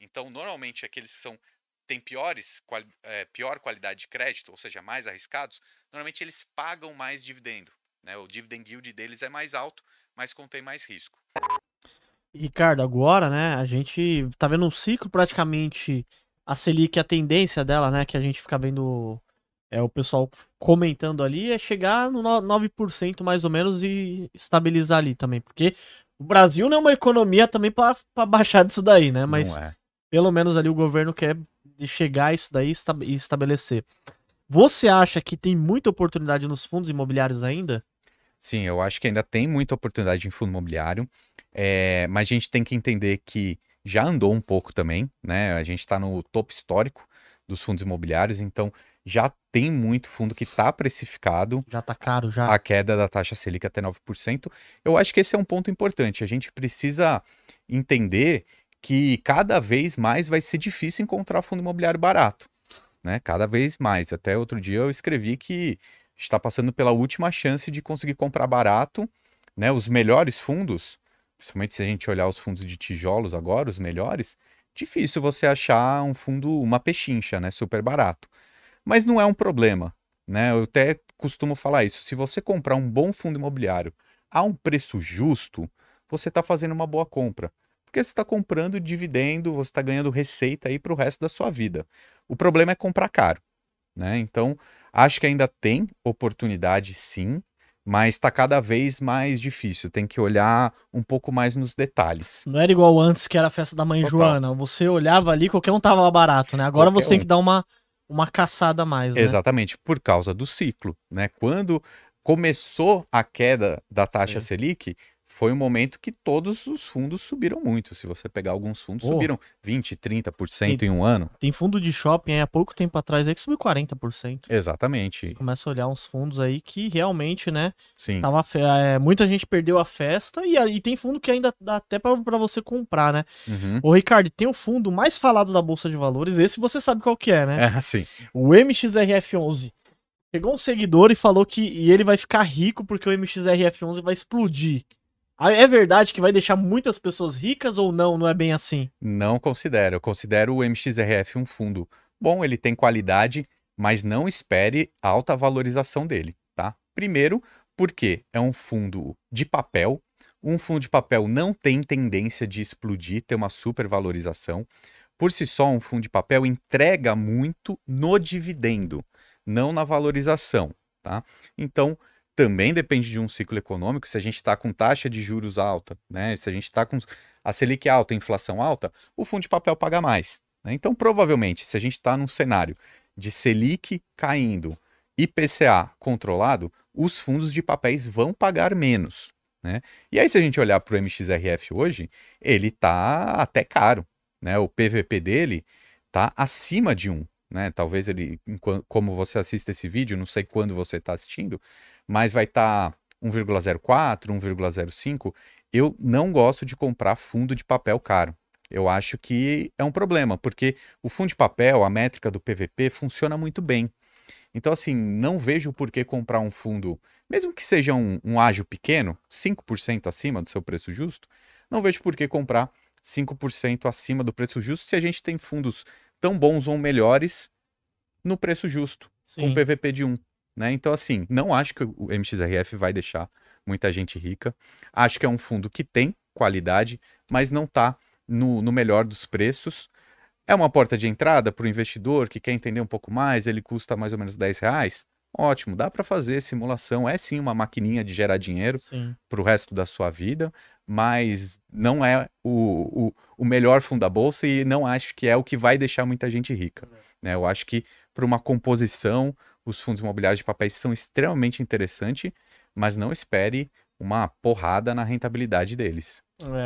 Então, normalmente, aqueles que têm pior qualidade de crédito, ou seja, mais arriscados, normalmente eles pagam mais dividendo, né? O dividend yield deles é mais alto, mas contém mais risco. Ricardo, agora, né, a gente tá vendo um ciclo praticamente a Selic, a tendência dela, né, que a gente fica vendo o pessoal comentando ali, é chegar no 9% mais ou menos e estabilizar ali também, porque o Brasil não é uma economia também pra baixar disso daí, né, Não mas é. pelo menos ali o governo quer de chegar a isso daí e estabelecer. Você acha que tem muita oportunidade nos fundos imobiliários ainda? Sim, eu acho que ainda tem muita oportunidade em fundo imobiliário, mas a gente tem que entender que já andou um pouco também, né? A gente está no topo histórico dos fundos imobiliários, então já tem muito fundo que está precificado Já tá caro já? a queda da taxa Selic até 9%. Eu acho que esse é um ponto importante. A gente precisa entender que cada vez mais vai ser difícil encontrar fundo imobiliário barato, né? Cada vez mais. Até outro dia eu escrevi que está passando pela última chance de conseguir comprar barato, né? Os melhores fundos, principalmente se a gente olhar os fundos de tijolos agora, os melhores, difícil você achar um fundo, uma pechincha, né? Super barato. Mas não é um problema, né? Eu até costumo falar isso. Se você comprar um bom fundo imobiliário a um preço justo, você está fazendo uma boa compra. Porque você está comprando dividendo, você está ganhando receita aí para o resto da sua vida. O problema é comprar caro, né? Então, acho que ainda tem oportunidade sim, mas está cada vez mais difícil. Tem que olhar um pouco mais nos detalhes. Não era igual antes que era a festa da mãe Total. Joana. Você olhava ali, qualquer um tava barato, né? Agora Qualquer você tem um. que dar uma caçada a mais, né? Exatamente, por causa do ciclo, né? Quando começou a queda da taxa Sim. Selic, foi um momento que todos os fundos subiram muito. Se você pegar alguns fundos, Pô, subiram 20, tem, 30% em um ano. tem fundo de shopping aí há pouco tempo atrás aí que subiu 40%. Você Exatamente. começa a olhar uns fundos aí que realmente, né? Sim. Muita gente perdeu a festa e tem fundo que ainda dá até pra você comprar, né? Uhum. Ô, Ricardo, tem o fundo mais falado da Bolsa de Valores, esse você sabe qual que é, né? É assim. O MXRF11. Chegou um seguidor e falou que ele vai ficar rico porque o MXRF11 vai explodir. É verdade que vai deixar muitas pessoas ricas ou não? Não é bem assim? Não considero. Eu considero o MXRF um fundo bom, ele tem qualidade, mas não espere alta valorização dele, tá? Primeiro, porque é um fundo de papel. Um fundo de papel não tem tendência de explodir, ter uma supervalorização. Por si só, um fundo de papel entrega muito no dividendo, não na valorização, tá? Então, também depende de um ciclo econômico. Se a gente está com taxa de juros alta, né? Se a gente está com a Selic alta, a inflação alta, o fundo de papel paga mais, né? Então, provavelmente, se a gente está num cenário de Selic caindo, IPCA controlado, os fundos de papéis vão pagar menos, né? E aí, se a gente olhar para o MXRF hoje, ele está até caro, né? O PVP dele está acima de 1, né? Talvez ele, como você assiste esse vídeo, não sei quando você está assistindo, mas vai estar 1,04, 1,05. Eu não gosto de comprar fundo de papel caro. Eu acho que é um problema, porque o fundo de papel, a métrica do PVP, funciona muito bem. Então, assim, não vejo por que comprar um fundo, mesmo que seja um ágio pequeno, 5% acima do seu preço justo, não vejo por que comprar 5% acima do preço justo se a gente tem fundos tão bons ou melhores no preço justo, com Sim. PVP de 1, né? Então, assim, não acho que o MXRF vai deixar muita gente rica. Acho que é um fundo que tem qualidade, mas não está no melhor dos preços. É uma porta de entrada para o investidor que quer entender um pouco mais, ele custa mais ou menos R$ 10. Ótimo, dá para fazer simulação. É sim uma maquininha de gerar dinheiro Sim. para o resto da sua vida, mas não é o melhor fundo da bolsa e não acho que é o que vai deixar muita gente rica, né? Eu acho que para uma composição, os fundos imobiliários de papéis são extremamente interessantes, mas não espere uma porrada na rentabilidade deles.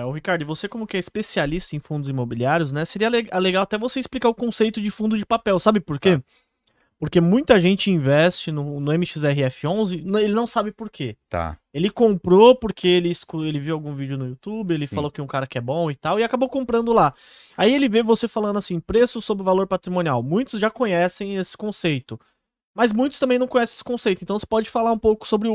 O Ricardo, e você como que é especialista em fundos imobiliários, né? Seria legal até você explicar o conceito de fundo de papel, sabe por Tá, quê? Porque muita gente investe no MXRF11, ele não sabe por quê. tá, Ele comprou porque ele viu algum vídeo no YouTube, ele sim. falou que um cara que é bom e tal, e acabou comprando lá. Aí ele vê você falando assim, preço sobre valor patrimonial. Muitos já conhecem esse conceito, mas muitos também não conhecem esse conceito. Então você pode falar um pouco sobre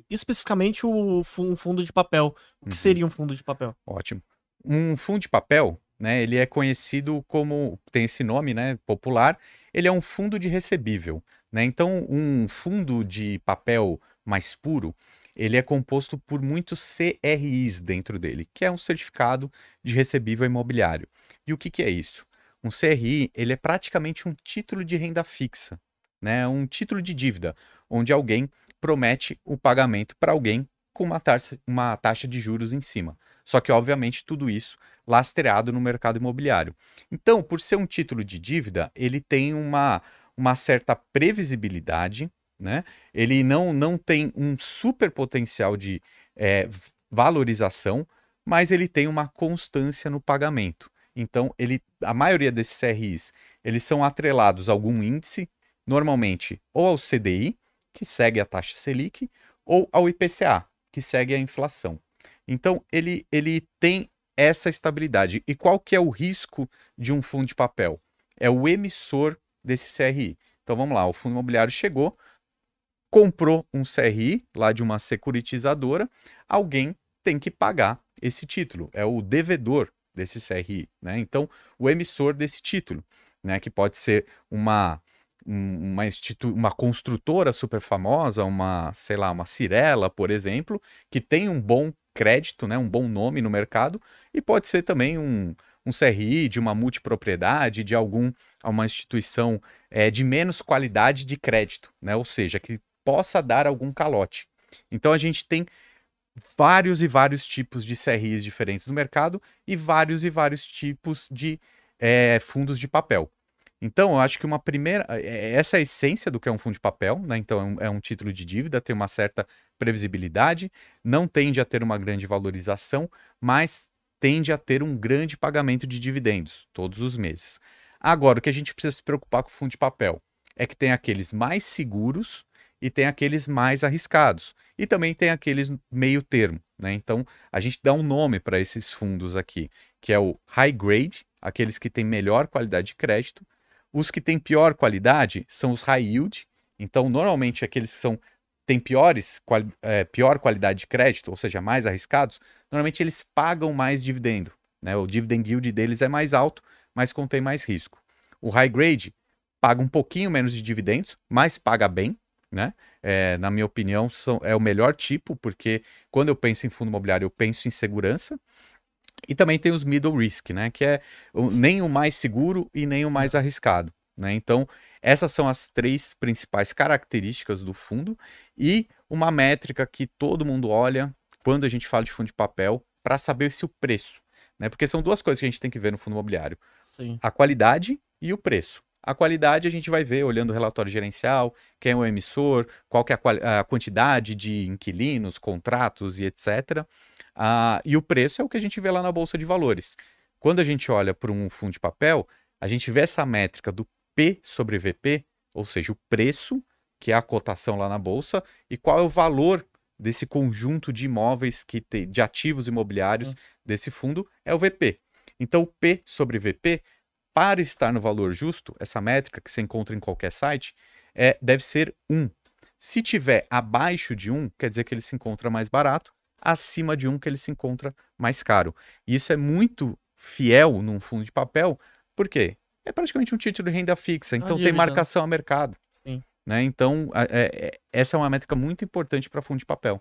especificamente um fundo de papel. O que Uhum. seria um fundo de papel? Ótimo. Um fundo de papel né? Ele é conhecido como, tem esse nome, né, popular, ele é um fundo de recebível, né? Então, um fundo de papel mais puro, ele é composto por muitos CRIs dentro dele, que é um certificado de recebível imobiliário. E o que que é isso? Um CRI, ele é praticamente um título de renda fixa, né? Um título de dívida, onde alguém promete o pagamento para alguém com uma taxa de juros em cima. Só que, obviamente, tudo isso lastreado no mercado imobiliário. Então, por ser um título de dívida, ele tem uma certa previsibilidade, né? Ele não tem um super potencial de valorização, mas ele tem uma constância no pagamento. Então, a maioria desses CRIs, eles são atrelados a algum índice, normalmente ou ao CDI, que segue a taxa Selic, ou ao IPCA, que segue a inflação. Então, ele tem essa estabilidade. E qual que é o risco de um fundo de papel? É o emissor desse CRI. Então, vamos lá, o fundo imobiliário chegou, comprou um CRI lá de uma securitizadora, alguém tem que pagar esse título, é o devedor desse CRI, né? Então, o emissor desse título, né, que pode ser uma construtora super famosa, sei lá, uma Cirela, por exemplo, que tem um bom crédito, né, um bom nome no mercado, e pode ser também um CRI de uma multipropriedade, de uma instituição de menos qualidade de crédito, né, ou seja, que possa dar algum calote. Então a gente tem vários e vários tipos de CRIs diferentes no mercado e vários tipos de fundos de papel. Então, eu acho que essa é a essência do que é um fundo de papel, né? Então, é um título de dívida, tem uma certa previsibilidade, não tende a ter uma grande valorização, mas tende a ter um grande pagamento de dividendos todos os meses. Agora, o que a gente precisa se preocupar com o fundo de papel é que tem aqueles mais seguros e tem aqueles mais arriscados. E também tem aqueles meio termo, né? Então, a gente dá um nome para esses fundos aqui, que é o high grade, aqueles que têm melhor qualidade de crédito. Os que têm pior qualidade são os high yield. Então, normalmente, aqueles que têm pior qualidade de crédito, ou seja, mais arriscados, normalmente eles pagam mais dividendo, né? O dividend yield deles é mais alto, mas contém mais risco. O high grade paga um pouquinho menos de dividendos, mas paga bem, né? Na minha opinião, é o melhor tipo, porque quando eu penso em fundo imobiliário, eu penso em segurança. E também tem os middle risk, né? Que é nem o mais seguro e nem o mais arriscado, né? Então, essas são as 3 principais características do fundo e uma métrica que todo mundo olha quando a gente fala de fundo de papel para saber se o preço, né? Porque são 2 coisas que a gente tem que ver no fundo imobiliário. Sim. A qualidade e o preço. A qualidade a gente vai ver olhando o relatório gerencial, quem é o emissor, qual que é a quantidade de inquilinos, contratos e etc. E o preço é o que a gente vê lá na Bolsa de Valores. Quando a gente olha para um fundo de papel, a gente vê essa métrica do P sobre VP, ou seja, o preço, que é a cotação lá na Bolsa, e qual é o valor desse conjunto de imóveis, de ativos imobiliários desse fundo, é o VP. Então, o P sobre VP, para estar no valor justo, essa métrica que você encontra em qualquer site, deve ser 1. Se tiver abaixo de 1, quer dizer que ele se encontra mais barato, acima de 1 que ele se encontra mais caro. E isso é muito fiel num fundo de papel, por quê? É praticamente um título de renda fixa, então tem marcação a mercado. Sim. Né? Então, essa é uma métrica muito importante para fundo de papel.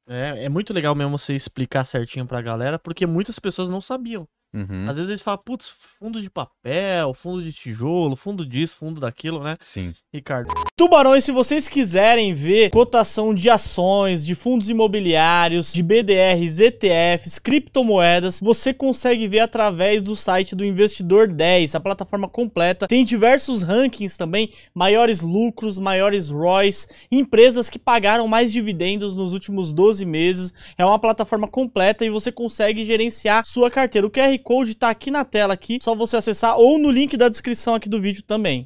É muito legal mesmo você explicar certinho pra galera, porque muitas pessoas não sabiam. Uhum. Às vezes eles falam, putz, fundo de papel, fundo de tijolo, fundo disso, fundo daquilo, né? Sim. Ricardo. Tubarões, se vocês quiserem ver cotação de ações, de fundos imobiliários, de BDRs, ETFs, criptomoedas, você consegue ver através do site do Investidor 10, a plataforma completa. Tem diversos rankings também, maiores lucros, maiores ROIs, empresas que pagaram mais dividendos nos últimos 12 meses. É uma plataforma completa e você consegue gerenciar sua carteira. O QR Code tá aqui na tela, aqui, só você acessar ou no link da descrição aqui do vídeo também.